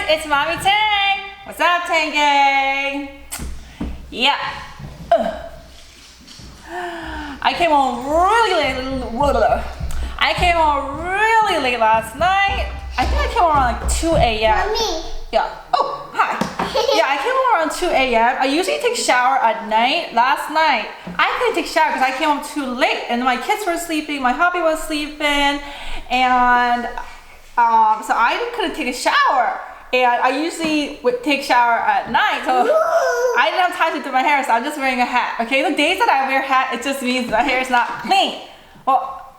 it's Mommy Tang. What's up, Tang Gang? Yeah. I came home really late last night. I think I came home around like 2 a.m. Mommy. Yeah. Oh, hi. Yeah, I came home around 2 a.m. I usually take shower at night. Last night, I couldn't take shower because I came home too late and my kids were sleeping, my hubby was sleeping, and so I couldn't take a shower. And I usually would take shower at night, so I didn't have time to do my hair, so I'm just wearing a hat. Okay, the days that I wear a hat, it just means my hair is not clean. Well,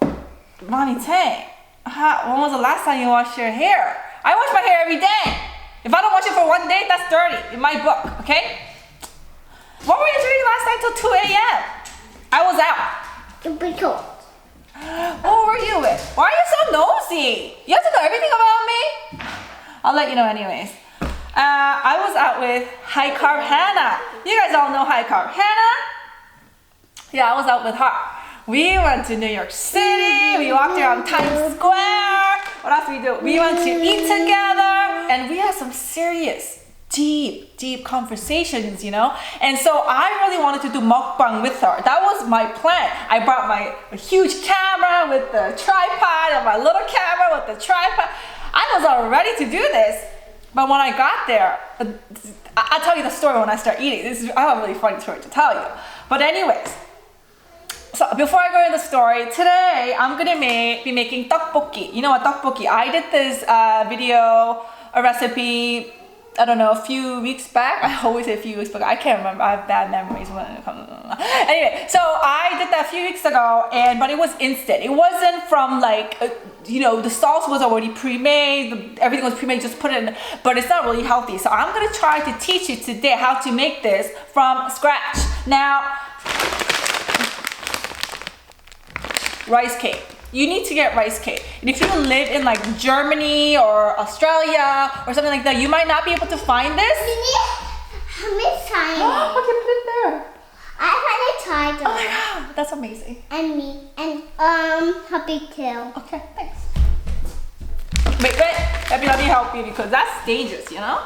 Mommy Tang, when was the last time you washed your hair? I wash my hair every day. If I don't wash it for one day, that's dirty in my book, okay? What were you doing last night till 2 a.m.? I was out. Because. What were you with? Why are you so nosy? You have to know everything about me? I'll let you know anyways. I was out with High Carb Hannah. You guys all know High Carb Hannah? Yeah, I was out with her. We went to New York City. We walked around Times Square. What else did we do? We went to eat together. And we had some serious, deep conversations, you know? And so I really wanted to do mukbang with her. That was my plan. I brought my huge camera with the tripod and my little camera with the tripod. I was all ready to do this. But when I got there, I'll tell you the story when I start eating. I have a really funny story to tell you. But anyways, so before I go into the story, today I'm gonna be making tteokbokki. You know what, tteokbokki? I did this video, a recipe, I don't know, a few weeks back. I always say a few weeks back. I can't remember. I have bad memories when it comes. Anyway, so I did that a few weeks ago, but it was instant. It wasn't from like, you know, the sauce was already pre-made. Everything was pre-made. Just put it in, but it's not really healthy. So I'm gonna try to teach you today how to make this from scratch. Now, rice cake. You need to get rice cake. And if you live in like Germany or Australia or something like that, you might not be able to find this. How many times? Okay, put it there. I had a tiger. Oh my god, that's amazing. And me. And Happy too. Okay, thanks. Wait, let me help you because that's dangerous, you know?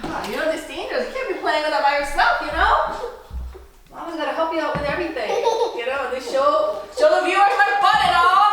God, you know this is dangerous. You can't be playing with that by yourself, you know? Mama's gotta help you out with everything. You know, they show the viewers my butt and all.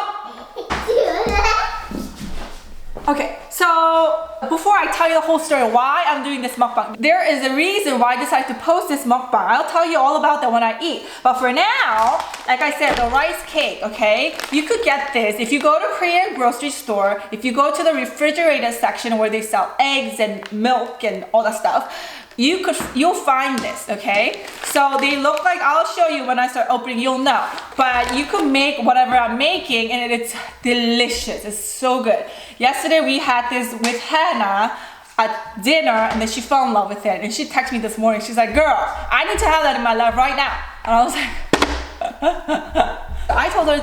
Okay, so before I tell you the whole story why I'm doing this mukbang, there is a reason why I decided to post this mukbang. I'll tell you all about that when I eat. But for now, like I said, the rice cake, okay? You could get this if you go to Korean grocery store, if you go to the refrigerated section where they sell eggs and milk and all that stuff. You'll find this, okay? So they look like, I'll show you when I start opening, you'll know. But you can make whatever I'm making and it's delicious, it's so good. Yesterday we had this with Hannah at dinner and then she fell in love with it. And she texted me this morning, she's like, girl, I need to have that in my life right now. And I was like, I told her,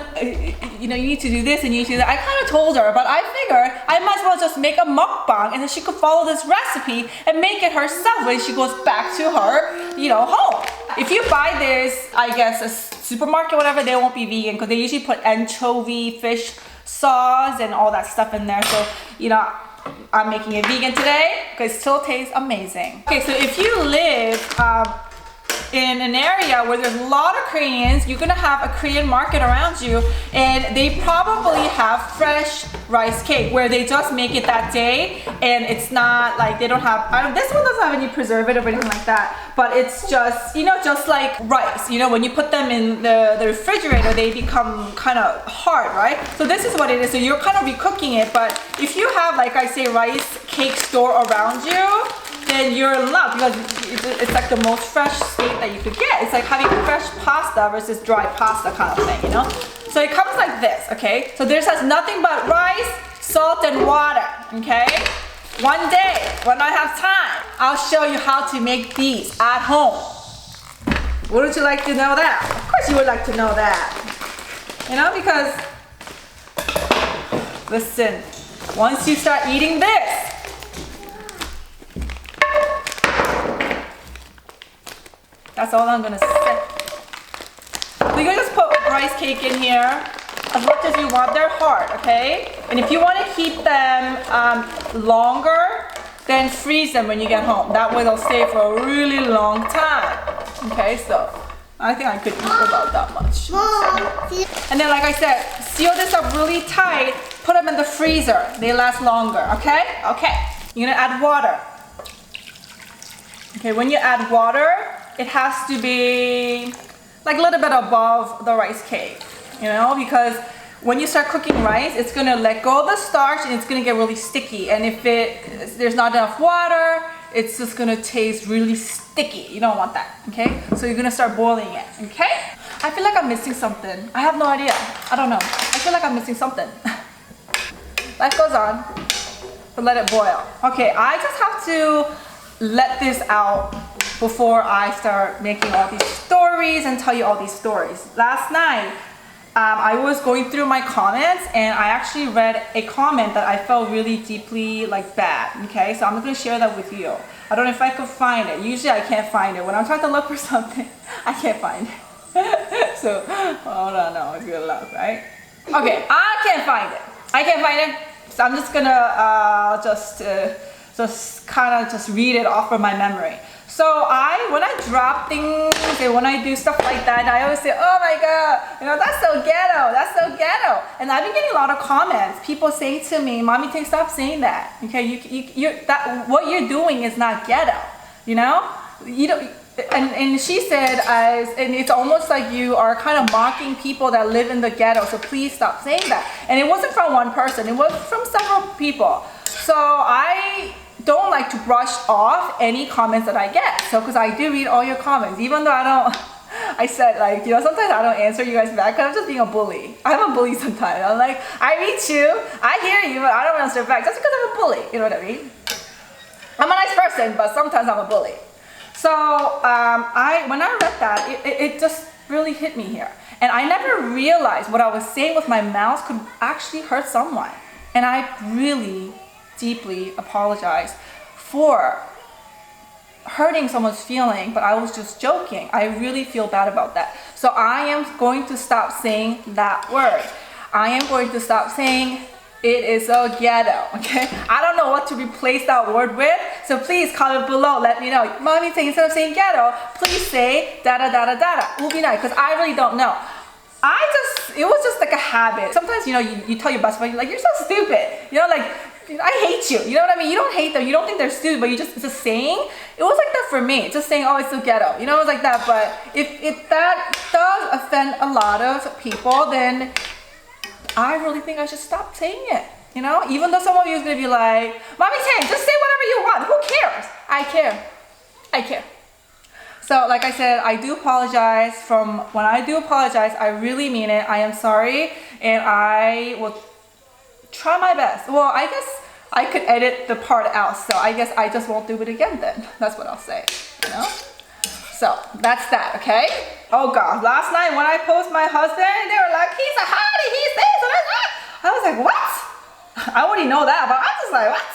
you know, you need to do this and you need to do that. I kind of told her, but I figured I might as well just make a mukbang and then she could follow this recipe and make it herself when she goes back to her, you know, home. If you buy this, I guess, a supermarket, whatever, they won't be vegan because they usually put anchovy, fish sauce and all that stuff in there. So, you know, I'm making it vegan today because it still tastes amazing. Okay, so if you live, in an area where there's a lot of Koreans, you're gonna have a Korean market around you and they probably have fresh rice cake where they just make it that day and it's not like they don't have, this one doesn't have any preservative or anything like that, but it's just, you know, just like rice, you know, when you put them in the refrigerator, they become kind of hard, right? So this is what it is. So you're kind of recooking it, but if you have, like I say, rice cake store around you, then you're in luck because it's like the most fresh state that you could get. It's like having fresh pasta versus dry pasta kind of thing, you know? So it comes like this, okay? So this has nothing but rice, salt, and water, okay? One day, when I have time, I'll show you how to make these at home. Wouldn't you like to know that? Of course you would like to know that. You know, because, listen, once you start eating this, that's all I'm gonna say. So you're gonna just put rice cake in here as much as you want. They're hard, okay? And if you want to keep them longer, then freeze them when you get home. That way they'll stay for a really long time. Okay, so I think I could eat about that much. And then like I said, seal this up really tight, put them in the freezer. They last longer, okay? Okay, you're gonna add water. Okay, when you add water, it has to be like a little bit above the rice cake, you know, because when you start cooking rice, it's gonna let go of the starch and it's gonna get really sticky. And if there's not enough water, it's just gonna taste really sticky. You don't want that, okay? So you're gonna start boiling it, okay? I feel like I'm missing something. I have no idea. I don't know. I feel like I'm missing something. Life goes on, but let it boil. Okay, I just have to let this out before I start making all these stories and tell you all these stories. Last night, I was going through my comments and I actually read a comment that I felt really deeply like bad, okay? So I'm gonna share that with you. I don't know if I could find it. Usually I can't find it. When I'm trying to look for something, I can't find it. So, hold on, no, it's good luck, right? Okay, I can't find it. I can't find it. So I'm just gonna just kind of just read it off from my memory. So when I drop things and when I do stuff like that, I always say, oh my God, you know, that's so ghetto, that's so ghetto. And I've been getting a lot of comments. People say to me, Mommy Tang, stop saying that. Okay, what you're doing is not ghetto, you know? You don't, and she said, and it's almost like you are kind of mocking people that live in the ghetto, so please stop saying that. And it wasn't from one person, it was from several people. So I don't like to brush off any comments that I get. So, because I do read all your comments, even though I said, like, you know, sometimes I don't answer you guys back because I'm just being a bully. I'm a bully sometimes. I'm like, I read you, I hear you, but I don't answer back just because I'm a bully. You know what I mean? I'm a nice person, but sometimes I'm a bully. So, when I read that, it just really hit me here. And I never realized what I was saying with my mouth could actually hurt someone. And I really deeply apologize for hurting someone's feeling, but I was just joking. I really feel bad about that. So I am going to stop saying that word. I am going to stop saying it is so ghetto, okay? I don't know what to replace that word with, so please comment below, let me know. Mommy Tang, instead of saying ghetto, please say da-da-da-da-da-da. It would be nice, because I really don't know. It was just like a habit. Sometimes, you know, you tell your best friend, like, you're so stupid. You know, like, I hate you. You know what I mean? You don't hate them. You don't think they're stupid, but it's a saying. It was like that for me. Just saying, oh, it's so ghetto. You know, it was like that. But if that does offend a lot of people, then I really think I should stop saying it. You know, even though some of you is going to be like, Mommy Tang, just say whatever you want. Who cares? I care. I care. So like I said, I do apologize. When I do apologize, I really mean it. I am sorry, and I will try my best. Well, I guess I could edit the part out, so I guess I just won't do it again then. That's what I'll say, you know? So that's that, okay? Oh God, last night when I posted my husband, they were like, he's a hottie, he's this and that. I was like, what? I already know that, but I'm just like, what?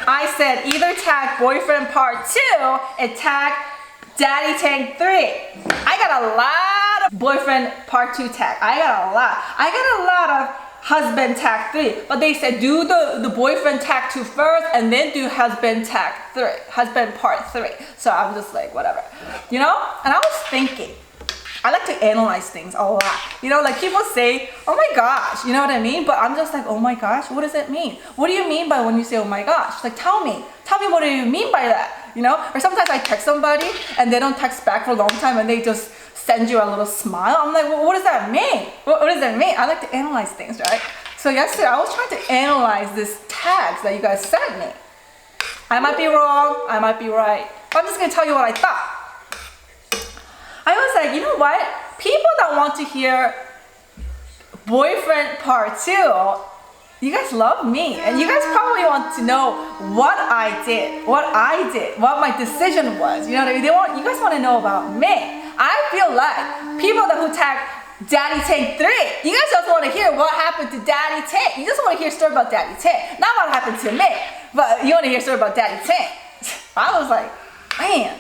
I said either tag boyfriend part 2 and tag Daddy Tang 3. I got a lot of boyfriend part 2 tag. I got a lot of husband tag 3, but they said do the boyfriend tag 2 first and then do husband tag 3, husband part 3. So I'm just like, whatever, you know? And I was thinking, I like to analyze things a lot. You know, like people say, oh my gosh, you know what I mean? But I'm just like, oh my gosh, what does it mean? What do you mean by when you say, oh my gosh? Like, tell me what do you mean by that? You know? Or sometimes I text somebody and they don't text back for a long time and they just send you a little smile. I'm like, well, what does that mean? What does that mean? I like to analyze things, right? So yesterday I was trying to analyze these tags that you guys sent me. I might be wrong, I might be right. But I'm just gonna tell you what I thought. I was like, you know what? People that want to hear boyfriend part 2, you guys love me. And you guys probably want to know what I did, what my decision was. You know what I mean? You guys want to know about me. I feel like people who tag Daddy Tang 3, you guys just want to hear what happened to Daddy Tang. You just want to hear a story about Daddy Tang. Not what happened to me, but you want to hear a story about Daddy Tang. I was like, man,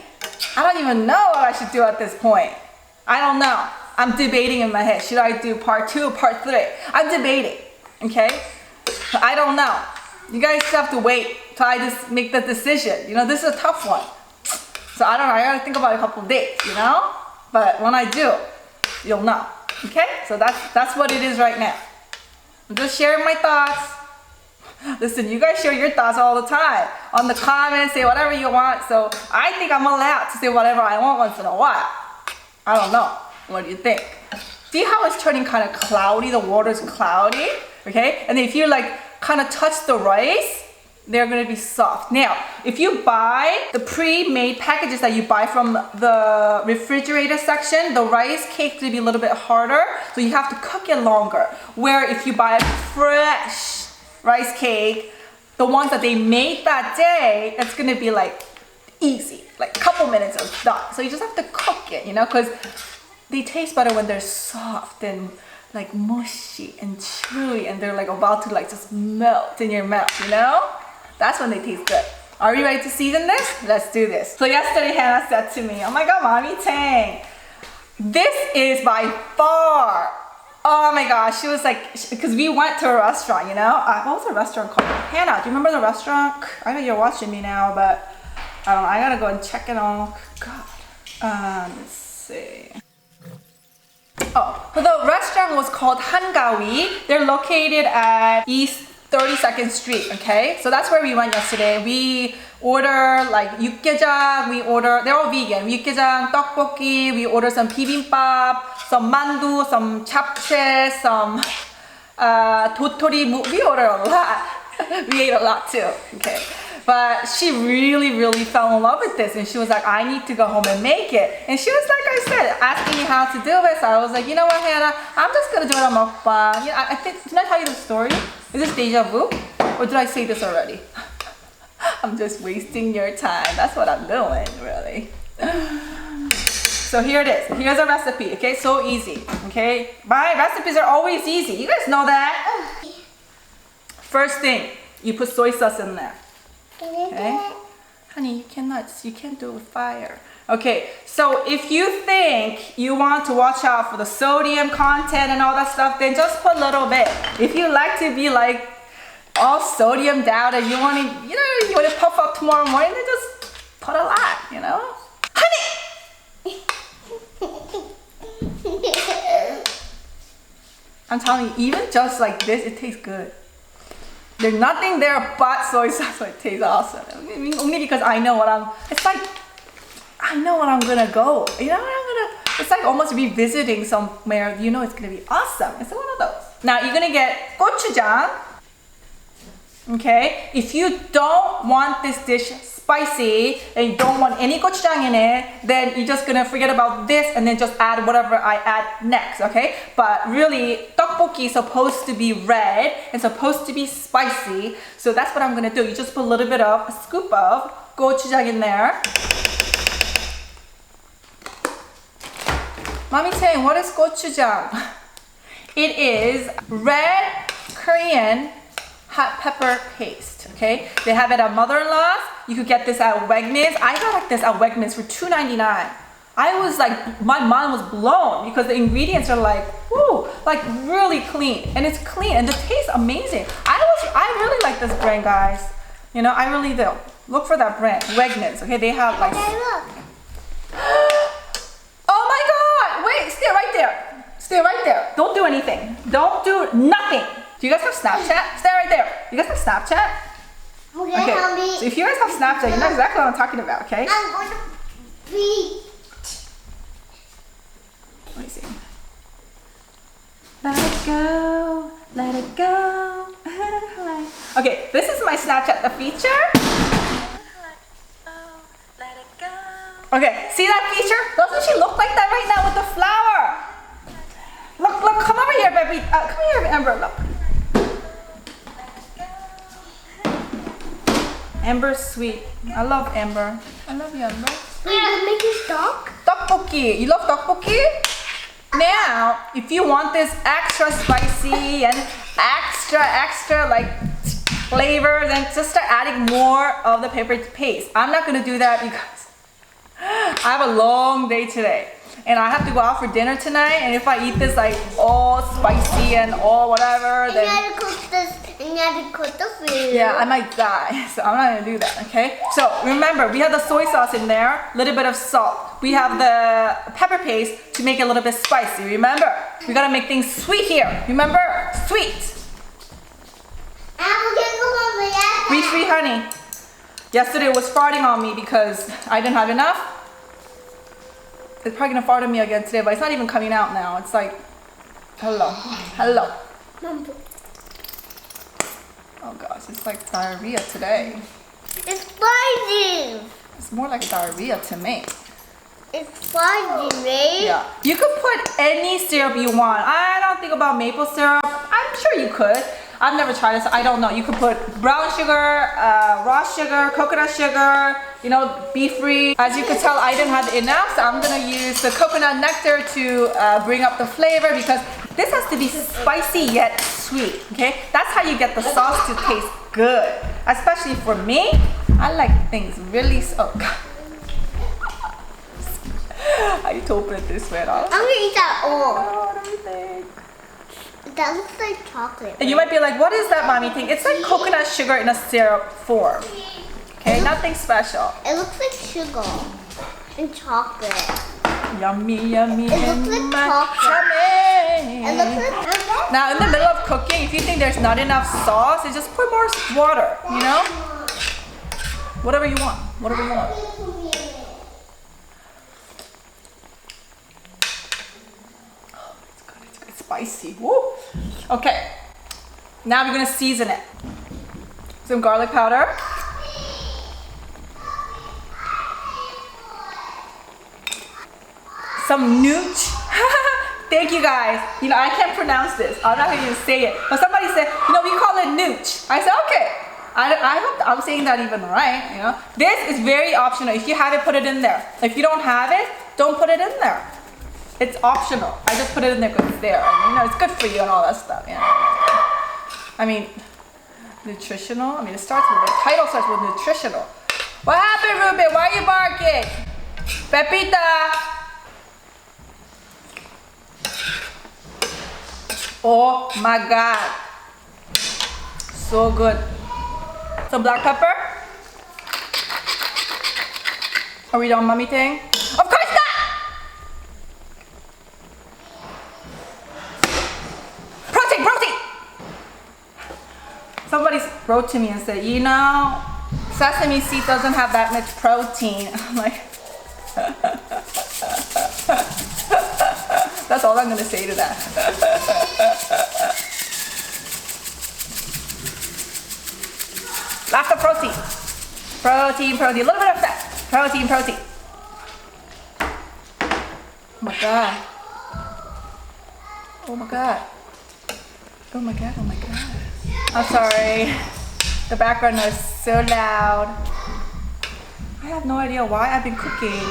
I don't even know what I should do at this point. I don't know. I'm debating in my head. Should I do part 2 or part 3? I'm debating, okay? I don't know. You guys have to wait till I just make the decision. You know, this is a tough one. So I don't know, I gotta think about it a couple of days, you know? But when I do, you'll know. Okay? So that's what it is right now. I'm just sharing my thoughts. Listen, you guys share your thoughts all the time. On the comments, say whatever you want. So I think I'm allowed to say whatever I want once in a while. I don't know. What do you think? See how it's turning kind of cloudy? The water's cloudy. Okay? And if you like kind of touch the rice, they're gonna be soft. Now, if you buy the pre-made packages that you buy from the refrigerator section, the rice cake is gonna be a little bit harder, so you have to cook it longer. Where if you buy a fresh rice cake, the ones that they made that day, it's gonna be like easy, like a couple minutes it's done. So you just have to cook it, you know, because they taste better when they're soft and like mushy and chewy and they're like about to like just melt in your mouth, you know? That's when they taste good. Are you ready to season this? Let's do this. So yesterday Hannah said to me, oh my God, Mommy Tang, this is by far, oh my gosh, she was like, because we went to a restaurant, you know? What was the restaurant called? Hannah, do you remember the restaurant? I know you're watching me now, but I gotta go and check it out. God, let's see. Oh, so the restaurant was called Hangawi. They're located at East 32nd Street, okay? So that's where we went yesterday. We order like 육개장, they're all vegan. 육개장, 떡볶이, we order some bibimbap, some mandu, some japchae, some 도토리. We ordered a lot. We ate a lot too, okay? But she really, really fell in love with this and she was like, I need to go home and make it. And she was, like I said, asking me how to do it. So I was like, you know what, Hannah, I'm just gonna do it on mukbang. You know, I think, did I tell you the story? Is this deja vu? Or did I say this already? I'm just wasting your time. That's what I'm doing, really. So here it is. Here's a recipe, okay? So easy, okay? My recipes are always easy. You guys know that. First thing, you put soy sauce in there. Okay? Honey, you can't do it with fire. Okay, so if you think you want to watch out for the sodium content and all that stuff, then just put a little bit. If you like to be like all sodiumed out and you want to puff up tomorrow morning, then just put a lot, you know? Honey! I'm telling you, even just like this, it tastes good. There's nothing there but soy sauce, so it tastes awesome. I mean, only because I know what I know what I'm gonna go. You know what it's like almost revisiting somewhere, you know it's gonna be awesome. It's one of those. Now you're gonna get gochujang. Okay? If you don't want this dish spicy and you don't want any gochujang in it, then you're just gonna forget about this and then just add whatever I add next, okay? But really, tteokbokki is supposed to be red and supposed to be spicy, so that's what I'm gonna do. You just put a scoop of gochujang in there. Mommy Tang, what is gochujang? It is red Korean hot pepper paste, okay? They have it at Mother-in-Law's. You could get this at Wegmans. I got this at Wegmans for $2.99. I was like, my mind was blown because the ingredients are like, whoo, like really clean. And it's clean and the taste amazing. I really like this brand, guys. You know, I really do. Look for that brand, Wegmans, okay? They have like... Oh my God, wait, stay right there. Stay right there. Don't do anything. Don't do nothing. Do you guys have Snapchat? Stay right there. You guys have Snapchat? Okay. So if you guys have Snapchat, you know exactly what I'm talking about, okay? I'm going to be... Let me see. Let it go. Let it go. Okay, this is my Snapchat, the feature. Let it go. Okay, see that feature? Doesn't she look like that right now with the flower? Look, come over here, baby. Come here, Amber, look. Amber's sweet. I love Amber. I love you, Amber. You make it dark? Tteokbokki. You love tteokbokki? Now, if you want this extra spicy and extra like flavor, then just start adding more of the pepper paste. I'm not gonna do that because I have a long day today. And I have to go out for dinner tonight, and if I eat this like all spicy and all whatever, then... And you have to cook this, and you have to cook the food. Yeah, I might die, so I'm not gonna do that, okay? So remember, we have the soy sauce in there, a little bit of salt. We have the pepper paste to make it a little bit spicy, remember? We gotta make things sweet here, remember? Sweet. Reach free honey. Yesterday it was farting on me because I didn't have enough. It's probably gonna fart on me again today, but it's not even coming out now. It's like, hello, hello. Oh gosh, it's like diarrhea today. It's spicy. It's more like diarrhea to me. It's spicy, right? Yeah. You could put any syrup you want. I don't think about maple syrup. I'm sure you could. I've never tried this. I don't know. You could put brown sugar, raw sugar, coconut sugar, you know, be free. As you could tell, I didn't have enough, so I'm gonna use the coconut nectar to bring up the flavor because this has to be spicy yet sweet, okay? That's how you get the sauce to taste good. Especially for me, I like things really, oh God. I need to open it this way, huh? I'm gonna eat that all. Oh, what do you think? That looks like chocolate. And you might be like, what is that, mommy thing? It's like coconut sugar in a syrup form. Okay, nothing special. It looks like sugar and chocolate. Yummy, yummy. It looks like chocolate. Tummy. It looks like Now, in the middle of cooking, if you think there's not enough sauce, you just put more water, you know? Whatever you want, whatever you want. Oh, it's good, it's good. It's spicy. Woo. Okay, now we're gonna season it. Some garlic powder. Some nooch. Thank you guys. You know, I can't pronounce this. I'm not gonna even say it. But somebody said, you know, we call it nooch. I said, okay. I hope I'm saying that even right, you know. This is very optional. If you have it, put it in there. If you don't have it, don't put it in there. It's optional. I just put it in there because it's there. I mean, you know, it's good for you and all that stuff, you know. I mean, nutritional. I mean, it starts with, the title starts with nutritional. What happened, Ruben? Why are you barking? Pepita. Oh my God. So good. Some black pepper. Are we done, mommy thing? Of course not! Protein, protein! Somebody wrote to me and said, you know, sesame seed doesn't have that much protein. I'm like, that's all I'm gonna say to that. Lots of protein. Protein, protein. A little bit of fat. Protein, protein. Oh my God. Oh my God. Oh my God, oh my God. I'm sorry. The background noise is so loud. I have no idea why I've been cooking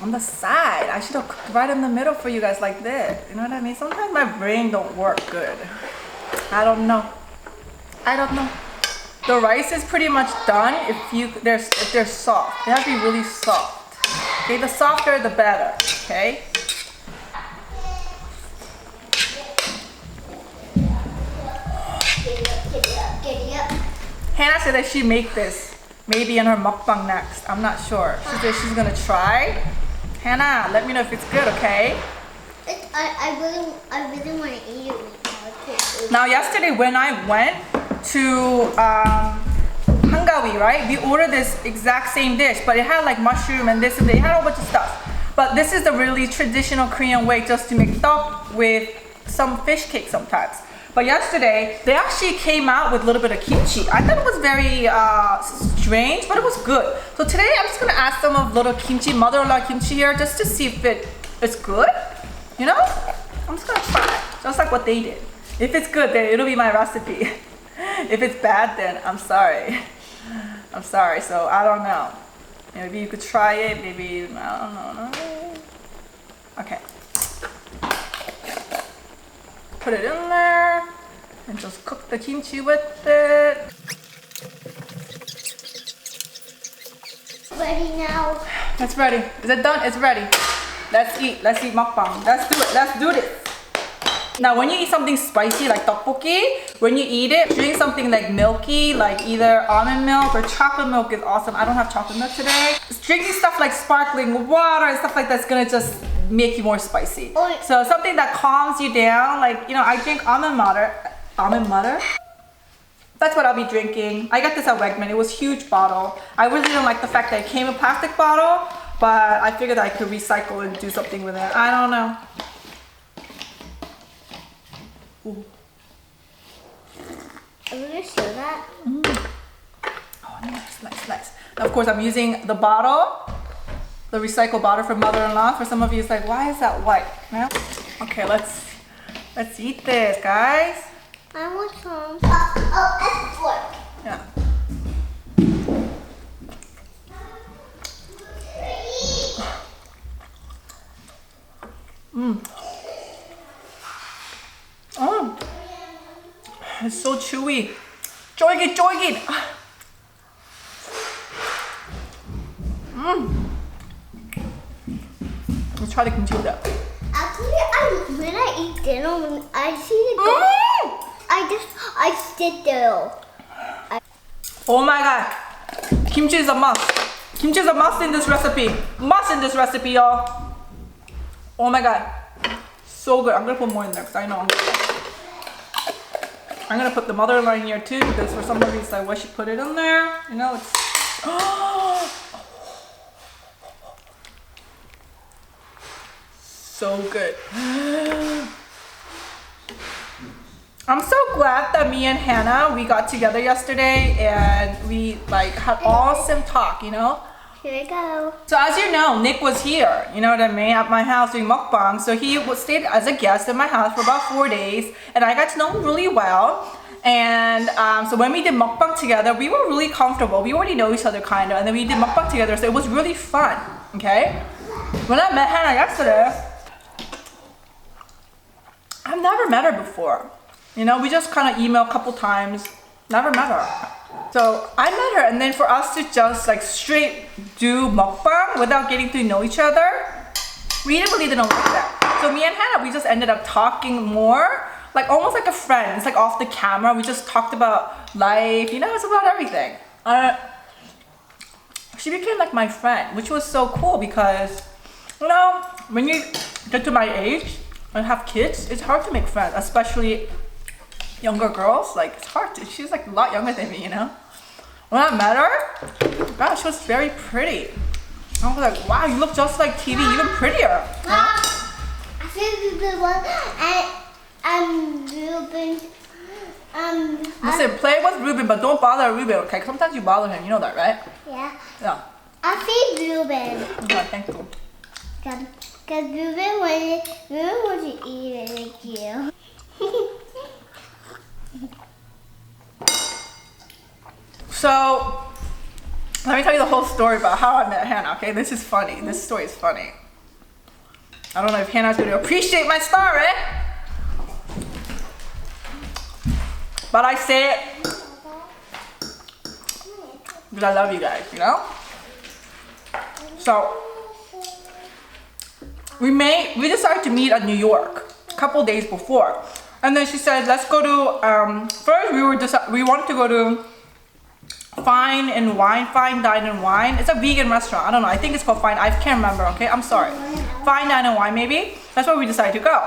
on the side. I should have cooked right in the middle for you guys like this. You know what I mean? Sometimes my brain don't work good. I don't know. I don't know. The rice is pretty much done if they're soft. They have to be really soft. Okay, the softer the better. Okay. Hannah said that she'd make this maybe in her mukbang next. I'm not sure. She said she's gonna try. Hannah, let me know if it's good, okay? I really want to eat it. Now yesterday when I went to Hungary, right? We ordered this exact same dish, but it had like mushroom and this and that. It had a whole bunch of stuff. But this is the really traditional Korean way just to make tteok with some fish cake sometimes. But yesterday, they actually came out with a little bit of kimchi. I thought it was very strange, but it was good. So today, I'm just gonna add some of little kimchi, mother-in-law kimchi here, just to see if it's good. You know? I'm just gonna try, just like what they did. If it's good, then it'll be my recipe. If it's bad, then I'm sorry. I'm sorry, so I don't know. Maybe you could try it, maybe, I don't know. Okay. Put it in there and just cook the kimchi with it. Ready now? It's ready. Is it done? It's ready. Let's eat. Let's eat mukbang. Let's do it. Let's do this. Now, when you eat something spicy like tteokbokki, when you eat it, drink something like milky, like either almond milk or chocolate milk is awesome. I don't have chocolate milk today. Drinking stuff like sparkling water and stuff like that's gonna just make you more spicy. Oh. So something that calms you down, like, you know, I drink almond water. Almond butter? That's what I'll be drinking. I got this at Wegman. It was a huge bottle. I really didn't like the fact that it came in a plastic bottle, but I figured I could recycle and do something with it. I don't know. Ooh. Are we gonna show that? Oh, nice. Now, of course, I'm using the bottle, the recycled bottle from mother-in-law. For some of you, it's like, why is that white? Yeah? Okay, let's eat this, guys. I want some. Oh, fork. Yeah. Oh, it's so chewy. Joygit. Let's try the kimchi with that. Actually, when I eat dinner, I see the I sit there. Oh my god. Kimchi is a must. Kimchi is a must in this recipe. Y'all. Oh my god. So good. I'm gonna put more in there because I know I'm gonna put the mother-in-law in here too, because for some of you it's like, why she put it in there? You know, it's so good. I'm so glad that me and Hannah, we got together yesterday and we like had awesome talk, you know? Here we go. So as you know, Nick was here, you know what I mean, at my house doing mukbang. So he stayed as a guest in my house for about 4 days and I got to know him really well. And so when we did mukbang together, we were really comfortable. We already know each other kind of, and then we did mukbang together, so it was really fun, okay? When I met Hannah yesterday, I've never met her before. You know, we just kind of emailed a couple times, never met her. So I met her, and then for us to just like straight do mukbang without getting to know each other, we really didn't like that. So me and Hannah, we just ended up talking more, like almost like a friend. It's like off the camera. We just talked about life, you know, it's about everything. She became like my friend, which was so cool because, you know, when you get to my age and have kids, it's hard to make friends, especially younger girls. Like it's hard to, she's like a lot younger than me, you know? When I met her, gosh, she was very pretty. I was like, wow, you look just like TV, even prettier. I think the one and Ruben. Listen, play with Ruben, but don't bother Ruben, okay? Sometimes you bother him, you know that, right? Yeah. Yeah. I see Ruben. Okay, thank you. Because Ruben wanted to eat it like you. So, let me tell you the whole story about how I met Hannah, okay? This is funny. This story is funny. I don't know if Hannah's going to appreciate my story, but I say it because I love you guys, you know? So, we decided to meet at New York a couple days before. And then she said, let's go to, first we wanted to go to Fine Dine and Wine. It's a vegan restaurant. I don't know. I think it's called Fine. I can't remember. Okay, I'm sorry. Fine Dine and Wine, maybe. That's where we decided to go.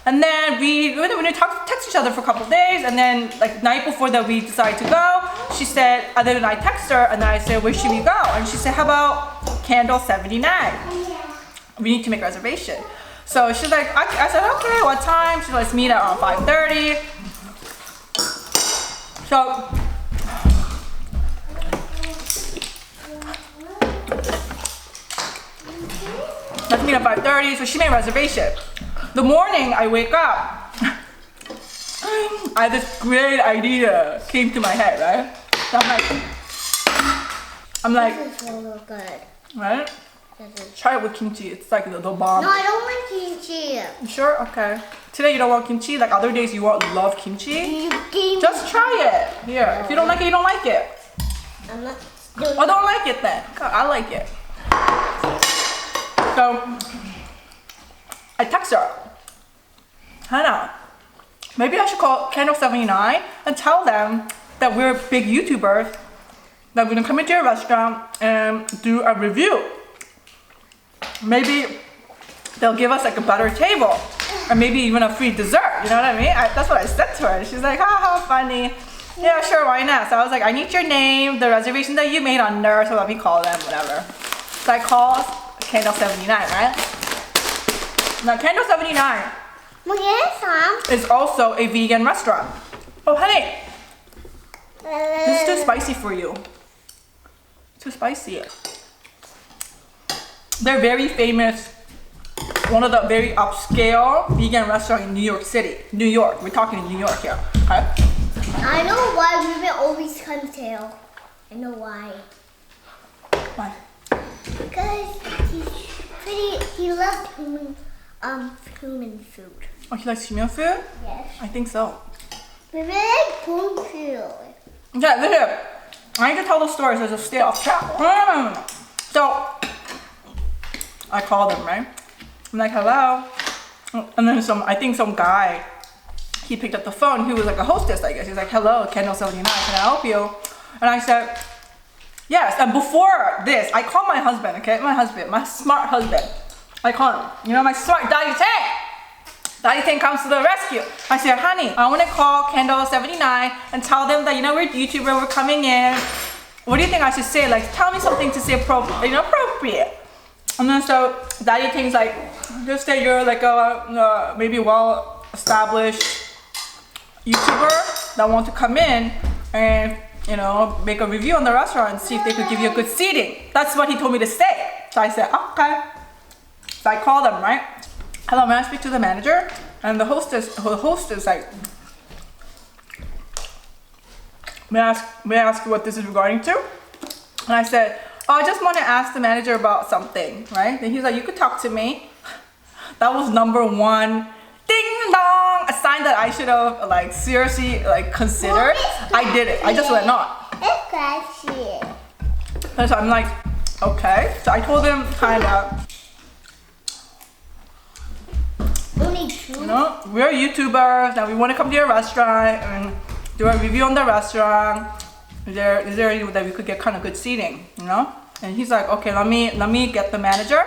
And then we text each other for a couple of days, and then like night before that we decided to go. She said, and then I text her, and then I said, where should we go? And she said, how about Candle 79? We need to make a reservation. So she's like, I said, okay, what time? She said, let's meet at around 5:30. So let's meet at 5:30. So she made a reservation. The morning I wake up, I had this great idea came to my head, right? So I'm like, This is so good. right? Try it with kimchi. It's like the bomb. No, I don't want kimchi. You sure? Okay. Today you don't want kimchi. Like other days you love kimchi. Just try it. Here. If you don't like it, you don't like it. I'm not. I don't like it then. I like it. So I text her, Hannah, maybe I should call Candle79 and tell them that we're big YouTubers, that we're gonna come into your restaurant and do a review. Maybe they'll give us like a better table, or maybe even a free dessert. You know what I mean? That's what I said to her. She's like, "Ha, funny." Yeah, sure, why not? So I was like, I need your name, the reservation that you made on there, so let me call them, whatever. So I called Candle79, right? Now Candle79 is also a vegan restaurant. Oh, honey, this is too spicy for you. Too spicy. They're very famous. One of the very upscale vegan restaurants in New York City. New York. We're talking New York here. Okay? I know why women always come tail. I know why. Why? Because he loves human food. Oh, he likes human food? Yes. I think so. Women like food too. Okay, listen. I need to tell the story, so just stay off track. So, I called them, right? I'm like, hello. And then I think some guy, he picked up the phone. He was like a hostess, I guess. He's like, hello, Candle79, can I help you? And I said, yes. And before this, I called my husband, okay? My husband, my smart husband. I call him, you know, my smart Daddy Tang. Daddy Tang comes to the rescue. I said, honey, I want to call Candle79 and tell them that, you know, we're YouTuber, we're coming in. What do you think I should say? Like, tell me something to say appropriate. And then so Daddy Tang's like, just say you're like a maybe well-established YouTuber that want to come in and, you know, make a review on the restaurant and see if they could give you a good seating. That's what he told me to say. So I said, okay. So I called them, right? Hello, may I speak to the manager? And the hostess like, may I ask you what this is regarding to? And I said, oh, I just want to ask the manager about something, right? And he's like, you could talk to me. That was number one, ding dong, a sign that I should have like seriously like considered. I did it. I just went on. And so I'm like, okay. So I told him kind of, you know, we're YouTubers and we want to come to your restaurant and do a review on the restaurant. Is there any way that we could get kind of good seating, you know? And he's like, okay, let me get the manager.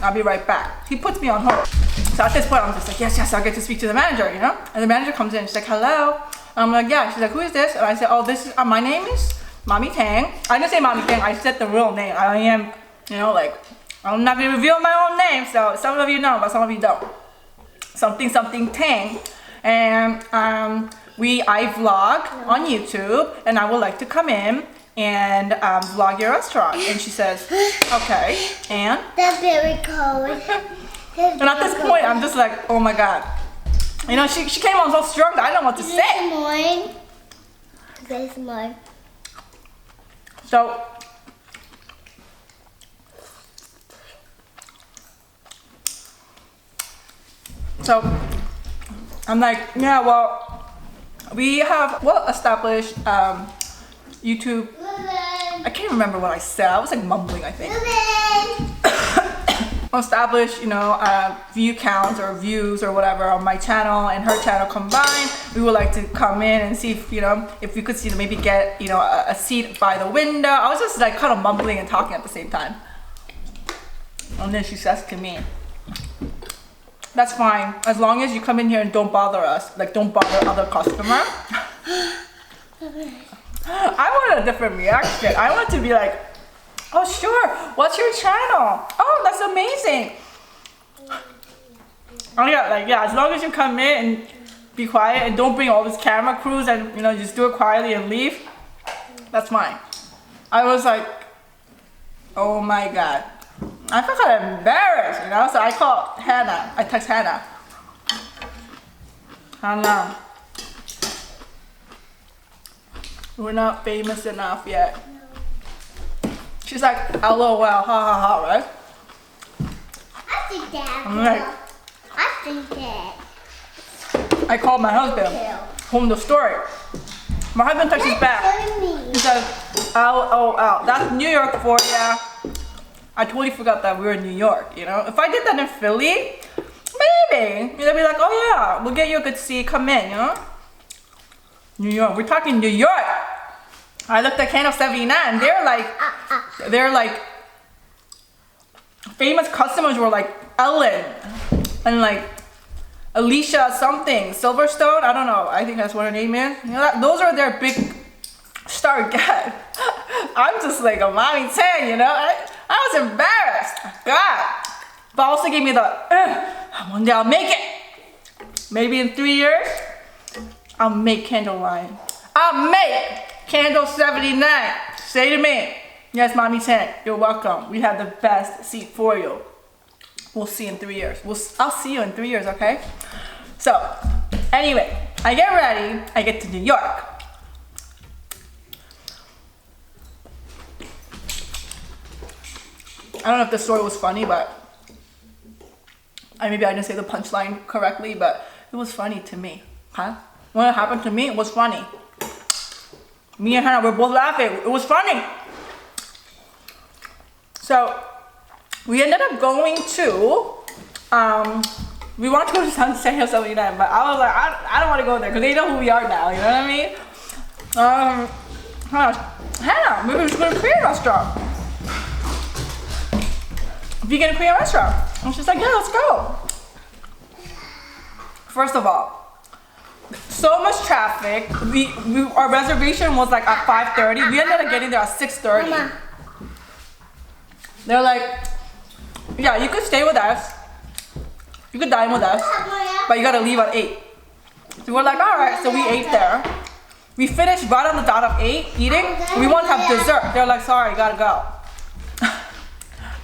I'll be right back. He puts me on hold. So at this point, I'm just like, yes, I'll get to speak to the manager, you know? And the manager comes in, she's like, hello. And I'm like, yeah. She's like, who is this? And I said, oh, this is, my name is Mommy Tang. I didn't say Mommy Tang, I said the real name. I am, you know, like, I'm not gonna reveal my own name, so some of you know, but some of you don't. Something Tang. And I vlog on YouTube, and I would like to come in and vlog your restaurant. And she says, okay, and? That's very cold. And at this point, I'm just like, oh my God. You know, she came on so strong that I don't know what to say. There's more. So I'm like, yeah, well, we have well-established YouTube. I can't remember what I said. I was like mumbling, I think. Established, you know, view counts or views or whatever on my channel and her channel combined. We would like to come in and see if, you know, if we could see, maybe get, you know, a seat by the window. I was just like kind of mumbling and talking at the same time. And then she says to me, that's fine, as long as you come in here and don't bother us, like don't bother other customer. I wanted a different reaction. I want to be like, oh sure, what's your channel? Oh, that's amazing. Oh yeah, like yeah, as long as you come in and be quiet and don't bring all this camera crews and, you know, just do it quietly and leave, that's fine. I was like, oh my God. I felt kind of embarrassed, you know, so I called Hannah. I text Hannah. Hannah, we're not famous enough yet. She's like, LOL, ha ha ha, right? I think that. I'm like, I think that. I called my husband, told him the story. My husband texts back. He says, LOL, that's New York for ya. I totally forgot that we were in New York, you know? If I did that in Philly, shipping. They'll be like, oh yeah, we'll get you a good seat. Come in, you know. New York. We're talking New York. I looked at Candle 79. And they're like famous customers were like Ellen and like Alicia something, Silverstone. I don't know. I think that's what her name is. You know, those are their big star guests. I'm just like a mommy 10, you know. I was embarrassed. God. But also gave me the, one day I'll make it. Maybe in 3 years, I'll make Candle Line. I'll make Candle 79. Say to me, yes, Mommy 10, you're welcome. We have the best seat for you. We'll see in 3 years. I'll see you in 3 years, okay? So, anyway, I get ready. I get to New York. I don't know if the story was funny, but maybe I didn't say the punchline correctly, but it was funny to me. Huh? When it happened to me, it was funny. Me and Hannah were both laughing. It was funny. So we ended up going to, we wanted to go to Sunset Hill 79, but I was like, I don't want to go there because they know who we are now, you know what I mean? Hannah, maybe we should go to a Korean restaurant. Vegan Korean restaurant. And she's like, yeah, let's go. First of all, so much traffic. Our reservation was like at 5:30. We ended up getting there at 6:30. Mama. They're like, yeah, you could stay with us. You could dine with us, but you gotta leave at 8. So we're like, all right. So we ate there. We finished right on the dot of 8 eating. We want to have dessert. They're like, sorry, you gotta go.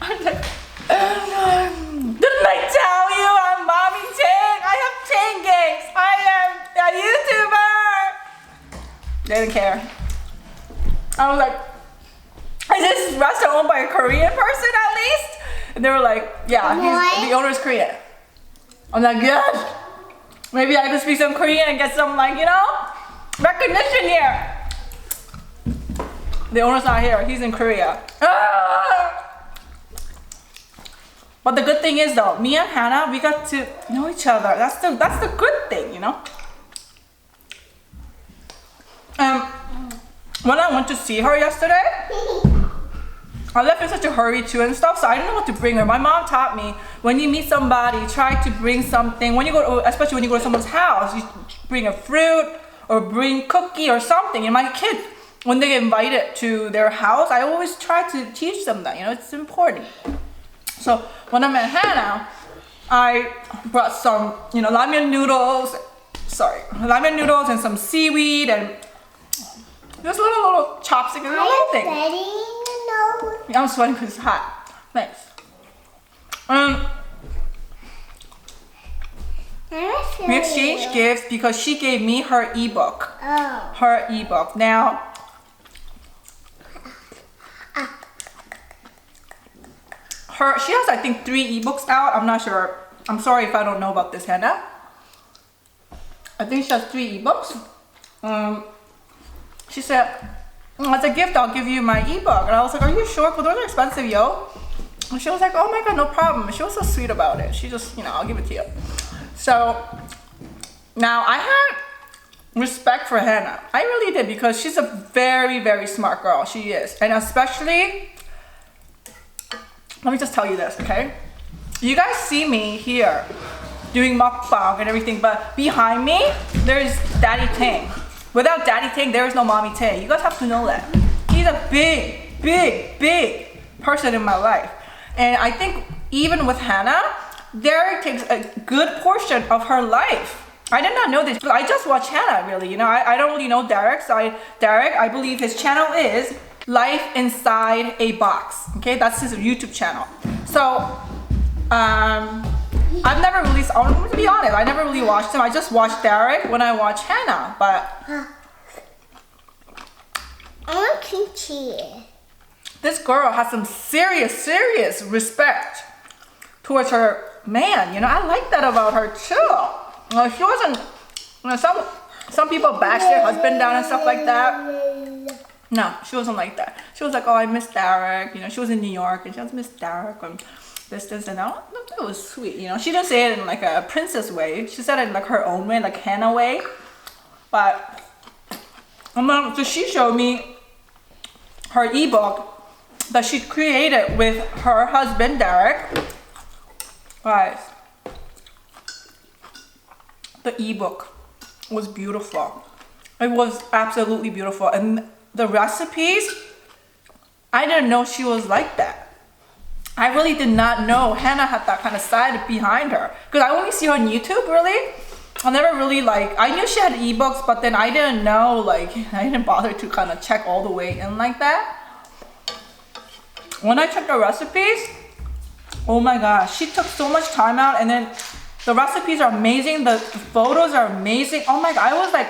I'm like, didn't I tell you I'm Mommy 10? I have 10 gigs. I am a YouTuber. They didn't care. I was like, is this restaurant owned by a Korean person at least? And they were like, yeah, the owner is Korean. I'm like, yes. Maybe I could speak some Korean and get some, like, you know, recognition here. The owner's not here. He's in Korea. But the good thing is though, me and Hannah, we got to know each other. That's the good thing, you know. When I went to see her yesterday, I left in such a hurry too and stuff, so I didn't know what to bring her. My mom taught me when you meet somebody, try to bring something. When you go, especially when you go to someone's house, you bring a fruit or bring cookie or something. And my kids, when they get invited to their house, I always try to teach them that, you know, it's important. So when I met Hannah, I brought some, you know, ramen noodles and some seaweed and just little chopsticks and a little thing. Yeah, I'm sweating because it's hot. Thanks. We exchanged gifts because she gave me her ebook. Oh. Her ebook. Now, she has, I think, 3 ebooks out. I'm not sure. I'm sorry if I don't know about this, Hannah. I think she has 3 ebooks. She said, as a gift, I'll give you my ebook. And I was like, are you sure? Because those are expensive, yo. And she was like, oh my God, no problem. And she was so sweet about it. She just, you know, I'll give it to you. So now I had respect for Hannah. I really did, because she's a very, very smart girl. She is. And especially, let me just tell you this, okay? You guys see me here doing mukbang and everything, but behind me, there's Daddy Tang. Without Daddy Tang, there is no Mommy Tang. You guys have to know that. He's a big, big, big person in my life. And I think even with Hannah, Derek takes a good portion of her life. I did not know this. I just watch Hannah, really. You know, I don't really know Derek. So Derek, I believe his channel is Life Inside a Box. Okay, that's his YouTube channel. So, I've never really, to be honest, I never really watched him. I just watched Derek when I watch Hannah, but I want kimchi. This girl has some serious respect towards her man. You know, I like that about her too. She wasn't, you know, some people bash their husband down and stuff like that. No, she wasn't like that. She was like, oh, I miss Derek. You know, she was in New York and she was miss Derek. And this, and I thought it was sweet. You know, she didn't say it in like a princess way. She said it in like her own way, like Hannah way. But so she showed me her ebook that she created with her husband Derek. Guys, the ebook was beautiful. It was absolutely beautiful, and the recipes, I didn't know she was like that. I really did not know Hannah had that kind of side behind her, because I only see her on YouTube. Really, I never really like, I knew she had ebooks, but then I didn't know, like, I didn't bother to kind of check all the way in like that. When I checked the recipes, oh my gosh, she took so much time out, and then the recipes are amazing, the photos are amazing. Oh my god, I was like,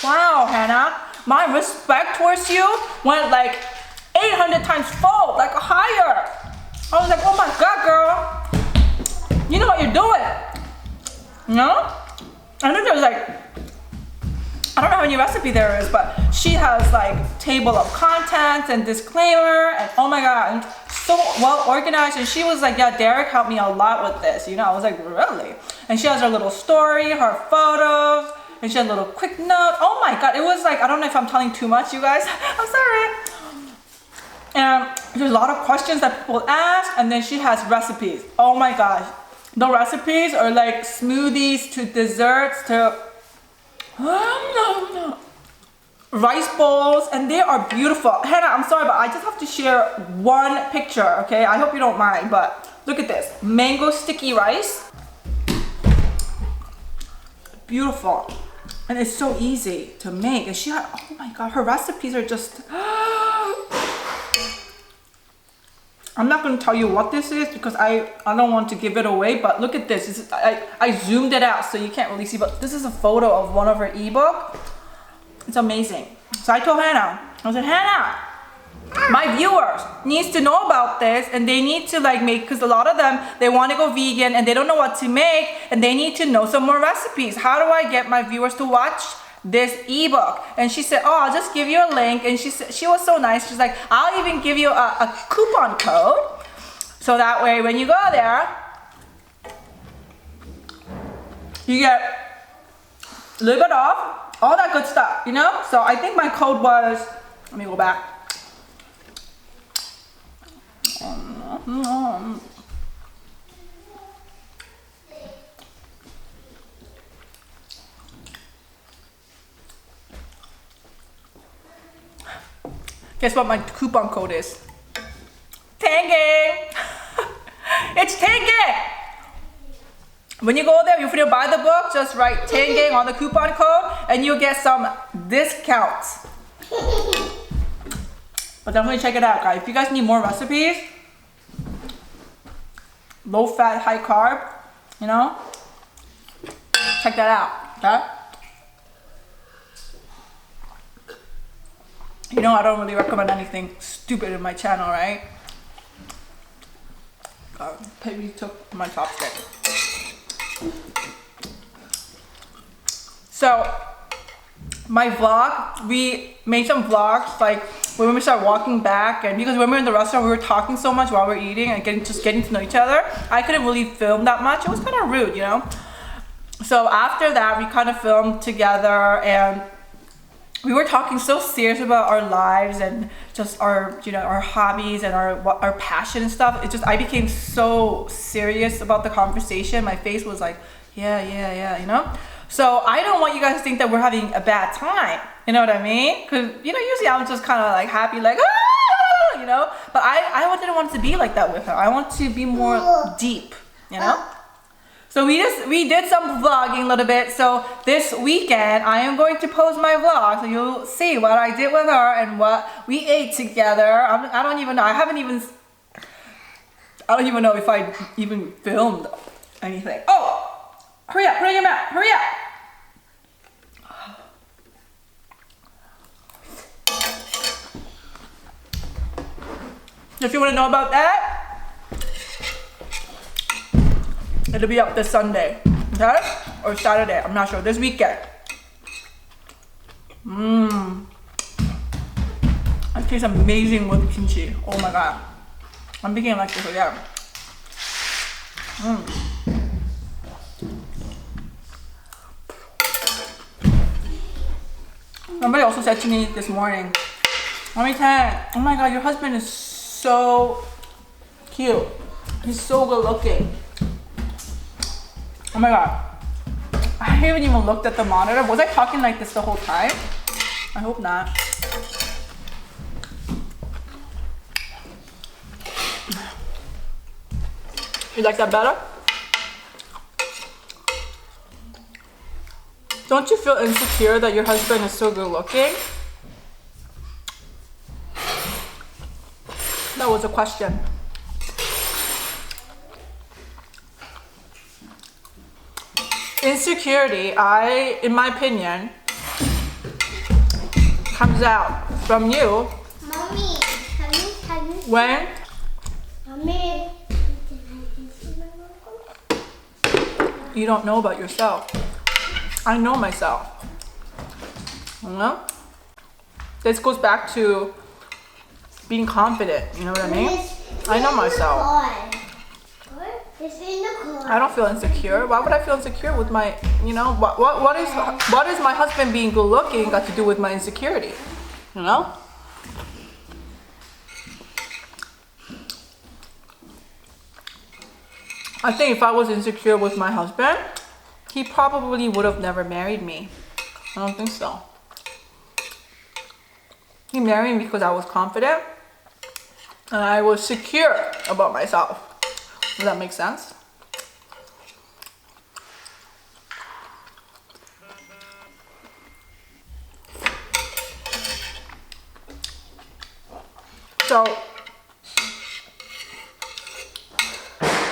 wow, Hannah, my respect towards you went like 800 times fold, like higher. I was like, oh my god, girl, you know what you're doing, you know? I think there's like, I don't know how many recipe there is, but she has like table of contents and disclaimer, and oh my god, and so well organized. And she was like, yeah, Derek helped me a lot with this, you know. I was like, really? And she has her little story, her photos, and she had little quick notes. Oh my god, it was like, I don't know if I'm telling too much, you guys. I'm sorry. And there's a lot of questions that people ask, and then she has recipes. Oh my gosh, the recipes are like smoothies to desserts to rice bowls, and they are beautiful. Hannah, I'm sorry, but I just have to share one picture, okay? I hope you don't mind, but look at this. Mango sticky rice. Beautiful. And it's so easy to make. And she had, oh my god, her recipes are just... I'm not going to tell you what this is because I don't want to give it away, but look at this. I zoomed it out so you can't really see, but this is a photo of one of her ebook. It's amazing. So I told Hannah, I said, Hannah, my viewers needs to know about this, and they need to like make, because a lot of them, they want to go vegan and they don't know what to make, and they need to know some more recipes. How do I get my viewers to watch this ebook? And she said, oh, I'll just give you a link. And she was so nice. She's like, I'll even give you a coupon code, so that way when you go there, you get a little bit off, all that good stuff, you know. So I think my code was, let me go back. Guess what my coupon code is? Tanging! It's Tanging! When you go there, if you buy the book, just write Tanging on the coupon code and you'll get some discounts. But definitely check it out, guys. If you guys need more recipes, low fat, high carb, you know, check that out, okay? You know, I don't really recommend anything stupid in my channel, right? Peggy took my chopstick. So, my vlog, we made some vlogs, like when we started walking back, and because when we were in the restaurant, we were talking so much while we were eating and getting to know each other. I couldn't really film that much. It was kind of rude, you know? So after that, we kind of filmed together, and we were talking so serious about our lives and just our, you know, our hobbies and our passion and stuff. It just, I became so serious about the conversation. My face was like, yeah, you know? So I don't want you guys to think that we're having a bad time. You know what I mean? Because, you know, usually I'm just kind of like happy, like, ah, you know? But I didn't want to be like that with her. I want to be more deep, you know? So we did some vlogging a little bit. So this weekend I am going to post my vlog, so you'll see what I did with her and what we ate together. I don't even know. I don't even know if I even filmed anything. Oh, hurry up, put it in your mouth, hurry up. If you want to know about that, it'll be up this Sunday, okay? Or Saturday, I'm not sure, this weekend. It tastes amazing with kimchi. Oh my god. I'm making it like this again. Somebody also said to me this morning, Mommy Tang, oh my god, your husband is so cute. He's so good looking. Oh my god. I haven't even looked at the monitor. Was I talking like this the whole time? I hope not. You like that better? Don't you feel insecure that your husband is so good looking? That was a question. Insecurity, in my opinion, comes out from you. Mommy, have you When? Mommy. You don't know about yourself. I know myself. You know? This goes back to being confident. You know what I mean? I know myself. I don't feel insecure. Why would I feel insecure with my, you know, what is my husband being good looking got to do with my insecurity? You know? I think if I was insecure with my husband, he probably would have never married me. I don't think so. He married me because I was confident and I was secure about myself. Does that make sense? So,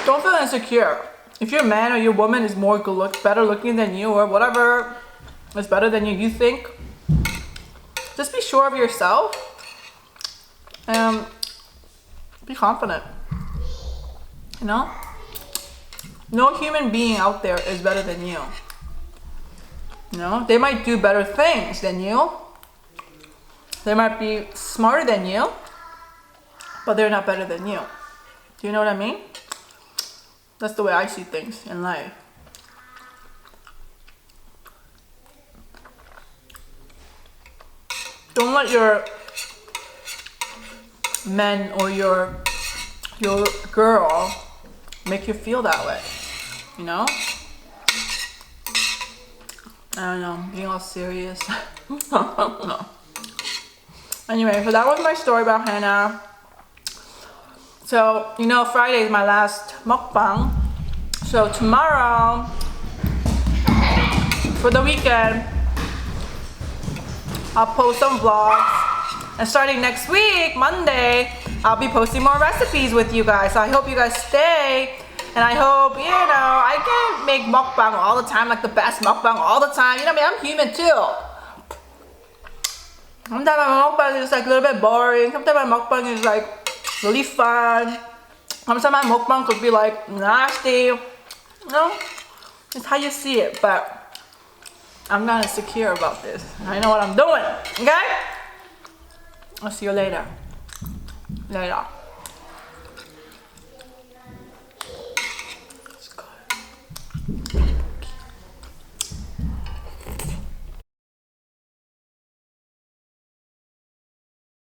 don't feel insecure. If your man or your woman is more better looking than you, or whatever is better than you think, just be sure of yourself and be confident. You know? No human being out there is better than you. You know? They might do better things than you. They might be smarter than you, but they're not better than you. Do you know what I mean? That's the way I see things in life. Don't let your men or your girl make you feel that way. You know? I don't know, I'm being all serious. No. Anyway, so that was my story about Hannah. So, you know, Friday is my last mukbang. So tomorrow, for the weekend, I'll post some vlogs. And starting next week, Monday, I'll be posting more recipes with you guys. So I hope you guys stay. And I hope, you know, I can't make mukbang all the time, like the best mukbang all the time. You know what I mean? I'm human too. Sometimes my mukbang is like a little bit boring. Sometimes my mukbang is like really fun. Sometimes my mukbang could be like nasty. You know, it's how you see it. But I'm not insecure about this. I know what I'm doing. Okay? I'll see you later. Later.